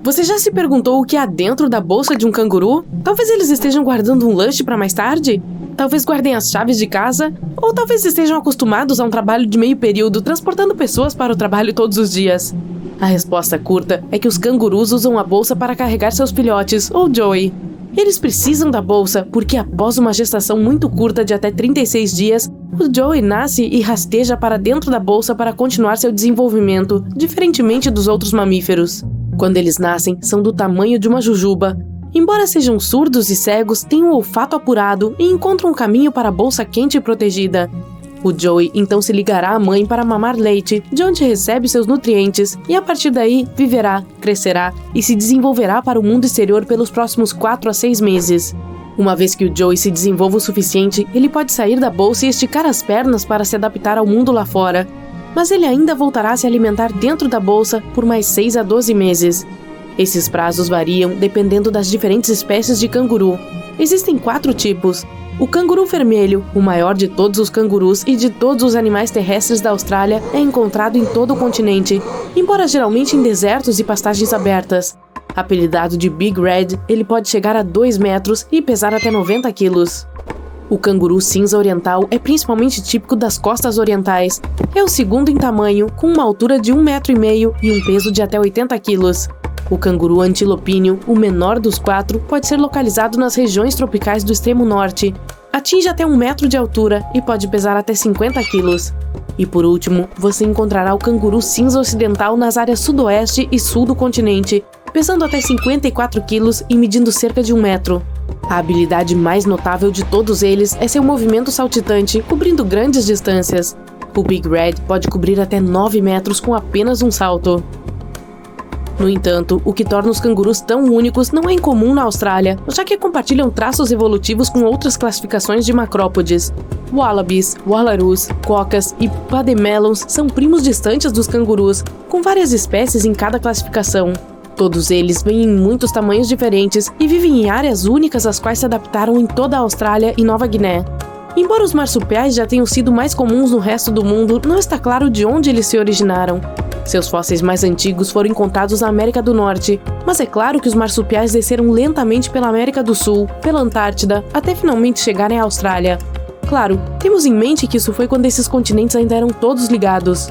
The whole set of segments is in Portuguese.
Você já se perguntou o que há dentro da bolsa de um canguru? Talvez eles estejam guardando um lanche para mais tarde? Talvez guardem as chaves de casa? Ou talvez estejam acostumados a um trabalho de meio período, transportando pessoas para o trabalho todos os dias? A resposta curta é que os cangurus usam a bolsa para carregar seus filhotes, ou Joey. Eles precisam da bolsa porque após uma gestação muito curta de até 36 dias, o Joey nasce e rasteja para dentro da bolsa para continuar seu desenvolvimento, diferentemente dos outros mamíferos. Quando eles nascem, são do tamanho de uma jujuba. Embora sejam surdos e cegos, têm um olfato apurado e encontram um caminho para a bolsa quente e protegida. O Joey então se ligará à mãe para mamar leite, de onde recebe seus nutrientes, e a partir daí viverá, crescerá e se desenvolverá para o mundo exterior pelos próximos 4 a 6 meses. Uma vez que o Joey se desenvolva o suficiente, ele pode sair da bolsa e esticar as pernas para se adaptar ao mundo lá fora. Mas ele ainda voltará a se alimentar dentro da bolsa por mais 6 a 12 meses. Esses prazos variam dependendo das diferentes espécies de canguru. Existem 4 tipos. O canguru vermelho, o maior de todos os cangurus e de todos os animais terrestres da Austrália, é encontrado em todo o continente, embora geralmente em desertos e pastagens abertas. Apelidado de Big Red, ele pode chegar a 2 metros e pesar até 90 quilos. O canguru cinza oriental é principalmente típico das costas orientais. É o segundo em tamanho, com uma altura de 1,5 metro e um peso de até 80 quilos. O canguru antilopíneo, o menor dos 4, pode ser localizado nas regiões tropicais do extremo norte. Atinge até 1 metro de altura e pode pesar até 50 quilos. E por último, você encontrará o canguru cinza ocidental nas áreas sudoeste e sul do continente, pesando até 54 quilos e medindo cerca de 1 metro. A habilidade mais notável de todos eles é seu movimento saltitante, cobrindo grandes distâncias. O Big Red pode cobrir até 9 metros com apenas um salto. No entanto, o que torna os cangurus tão únicos não é incomum na Austrália, já que compartilham traços evolutivos com outras classificações de macrópodes. Wallabies, wallarus, cocas e pademelons são primos distantes dos cangurus, com várias espécies em cada classificação. Todos eles vêm em muitos tamanhos diferentes e vivem em áreas únicas às quais se adaptaram em toda a Austrália e Nova Guiné. Embora os marsupiais já tenham sido mais comuns no resto do mundo, não está claro de onde eles se originaram. Seus fósseis mais antigos foram encontrados na América do Norte, mas é claro que os marsupiais desceram lentamente pela América do Sul, pela Antártida, até finalmente chegarem à Austrália. Claro, temos em mente que isso foi quando esses continentes ainda eram todos ligados.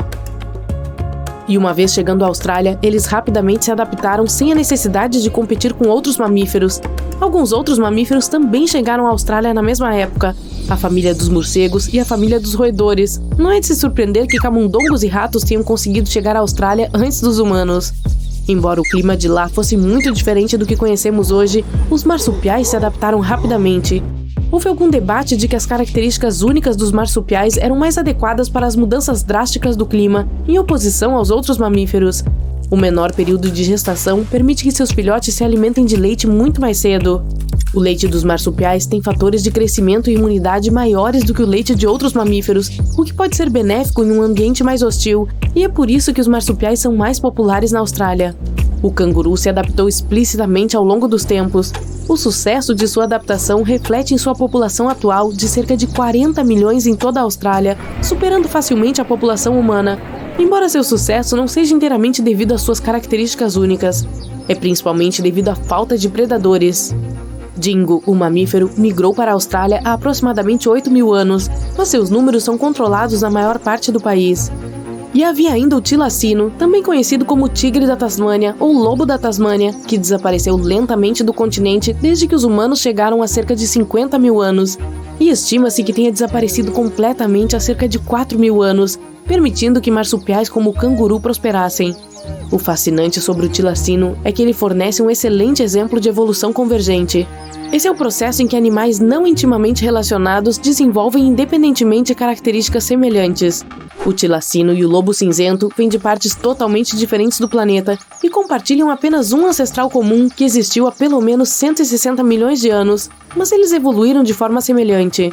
E uma vez chegando à Austrália, eles rapidamente se adaptaram sem a necessidade de competir com outros mamíferos. Alguns outros mamíferos também chegaram à Austrália na mesma época. A família dos morcegos e a família dos roedores. Não é de se surpreender que camundongos e ratos tenham conseguido chegar à Austrália antes dos humanos. Embora o clima de lá fosse muito diferente do que conhecemos hoje, os marsupiais se adaptaram rapidamente. Houve algum debate de que as características únicas dos marsupiais eram mais adequadas para as mudanças drásticas do clima, em oposição aos outros mamíferos. O menor período de gestação permite que seus filhotes se alimentem de leite muito mais cedo. O leite dos marsupiais tem fatores de crescimento e imunidade maiores do que o leite de outros mamíferos, o que pode ser benéfico em um ambiente mais hostil, e é por isso que os marsupiais são mais populares na Austrália. O canguru se adaptou explicitamente ao longo dos tempos. O sucesso de sua adaptação reflete em sua população atual de cerca de 40 milhões em toda a Austrália, superando facilmente a população humana. Embora seu sucesso não seja inteiramente devido às suas características únicas, é principalmente devido à falta de predadores. Dingo, o mamífero, migrou para a Austrália há aproximadamente 8.000 anos, mas seus números são controlados na maior parte do país. E havia ainda o tilacino, também conhecido como tigre da Tasmânia ou lobo da Tasmânia, que desapareceu lentamente do continente desde que os humanos chegaram há cerca de 50.000 anos, e estima-se que tenha desaparecido completamente há cerca de 4.000 anos, permitindo que marsupiais como o canguru prosperassem. O fascinante sobre o tilacino é que ele fornece um excelente exemplo de evolução convergente. Esse é o processo em que animais não intimamente relacionados desenvolvem independentemente características semelhantes. O tilacino e o lobo cinzento vêm de partes totalmente diferentes do planeta e compartilham apenas um ancestral comum que existiu há pelo menos 160 milhões de anos, mas eles evoluíram de forma semelhante.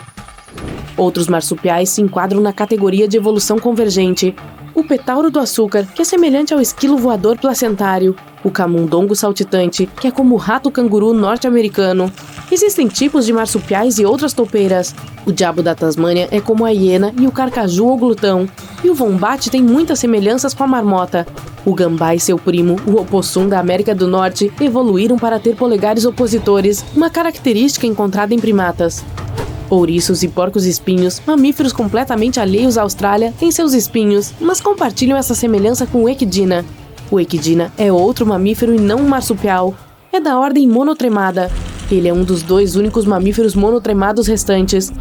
Outros marsupiais se enquadram na categoria de evolução convergente. o petauro do açúcar, que é semelhante ao esquilo voador placentário, o camundongo saltitante, que é como o rato-canguru norte-americano. Existem tipos de marsupiais e outras toupeiras. O diabo da Tasmânia é como a hiena e o carcaju ou glutão, e o vombate tem muitas semelhanças com a marmota. O gambá e seu primo, o opossum da América do Norte, evoluíram para ter polegares opositores, uma característica encontrada em primatas. Ouriços e porcos-espinhos, mamíferos completamente alheios à Austrália, têm seus espinhos, mas compartilham essa semelhança com o equidna. O equidna é outro mamífero e não um marsupial. É da ordem monotremada. Ele é um dos 2 únicos mamíferos monotremados restantes.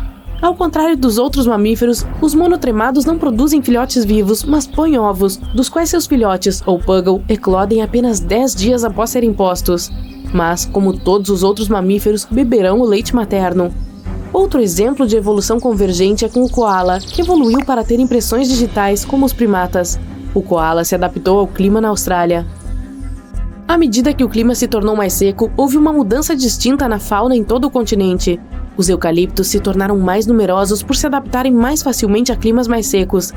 Ao contrário dos outros mamíferos, os monotremados não produzem filhotes vivos, mas põem ovos, dos quais seus filhotes, ou puggle, eclodem apenas 10 dias após serem postos. Mas, como todos os outros mamíferos, beberão o leite materno. Outro exemplo de evolução convergente é com o koala, que evoluiu para ter impressões digitais como os primatas. O koala se adaptou ao clima na Austrália. À medida que o clima se tornou mais seco, houve uma mudança distinta na fauna em todo o continente. Os eucaliptos se tornaram mais numerosos por se adaptarem mais facilmente a climas mais secos.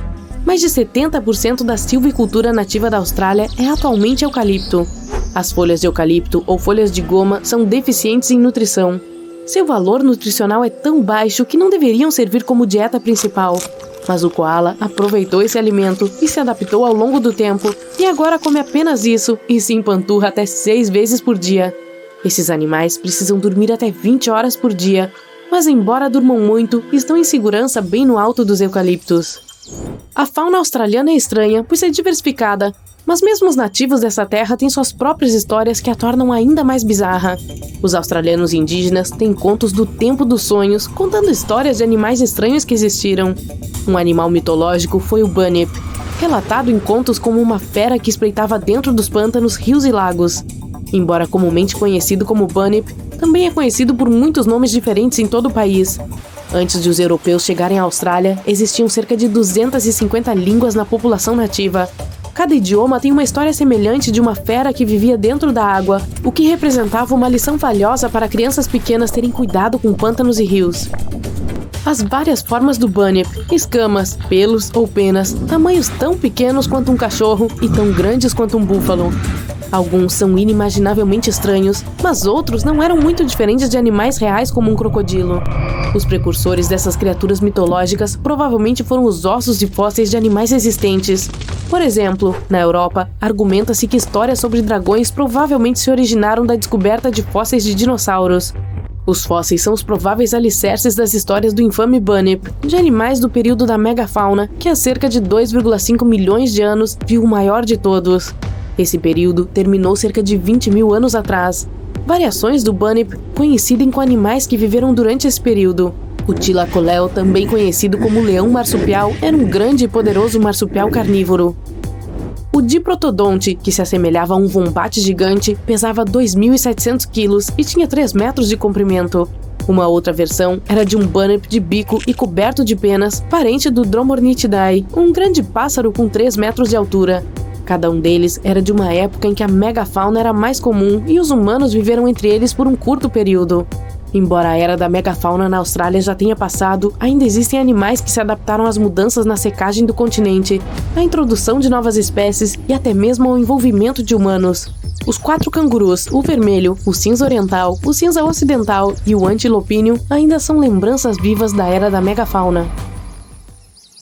Mais de 70% da silvicultura nativa da Austrália é atualmente eucalipto. As folhas de eucalipto ou folhas de goma são deficientes em nutrição. Seu valor nutricional é tão baixo que não deveriam servir como dieta principal. Mas o koala aproveitou esse alimento e se adaptou ao longo do tempo, e agora come apenas isso e se empanturra até 6 vezes por dia. Esses animais precisam dormir até 20 horas por dia, mas embora durmam muito, estão em segurança bem no alto dos eucaliptos. A fauna australiana é estranha, pois é diversificada, mas mesmo os nativos dessa terra têm suas próprias histórias que a tornam ainda mais bizarra. Os australianos indígenas têm contos do tempo dos sonhos, contando histórias de animais estranhos que existiram. Um animal mitológico foi o bunyip, relatado em contos como uma fera que espreitava dentro dos pântanos, rios e lagos. Embora comumente conhecido como bunyip, também é conhecido por muitos nomes diferentes em todo o país. Antes de os europeus chegarem à Austrália, existiam cerca de 250 línguas na população nativa. Cada idioma tem uma história semelhante de uma fera que vivia dentro da água, o que representava uma lição valiosa para crianças pequenas terem cuidado com pântanos e rios. As várias formas do bunyip, escamas, pelos ou penas, tamanhos tão pequenos quanto um cachorro e tão grandes quanto um búfalo. Alguns são inimaginavelmente estranhos, mas outros não eram muito diferentes de animais reais como um crocodilo. Os precursores dessas criaturas mitológicas provavelmente foram os ossos de fósseis de animais existentes. Por exemplo, na Europa, argumenta-se que histórias sobre dragões provavelmente se originaram da descoberta de fósseis de dinossauros. Os fósseis são os prováveis alicerces das histórias do infame bunyip, de animais do período da megafauna, que há cerca de 2,5 milhões de anos viu o maior de todos. Esse período terminou cerca de 20 mil anos atrás. Variações do bunyip coincidem com animais que viveram durante esse período. O tilacoleo, também conhecido como leão marsupial, era um grande e poderoso marsupial carnívoro. O diprotodonte, que se assemelhava a um vombate gigante, pesava 2.700 quilos e tinha 3 metros de comprimento. Uma outra versão era de um bunyip de bico e coberto de penas, parente do Dromornithidae, um grande pássaro com 3 metros de altura. Cada um deles era de uma época em que a megafauna era mais comum e os humanos viveram entre eles por um curto período. Embora a era da megafauna na Austrália já tenha passado, ainda existem animais que se adaptaram às mudanças na secagem do continente, à introdução de novas espécies e até mesmo ao envolvimento de humanos. Os 4 cangurus, o vermelho, o cinza oriental, o cinza ocidental e o antilopíneo ainda são lembranças vivas da era da megafauna.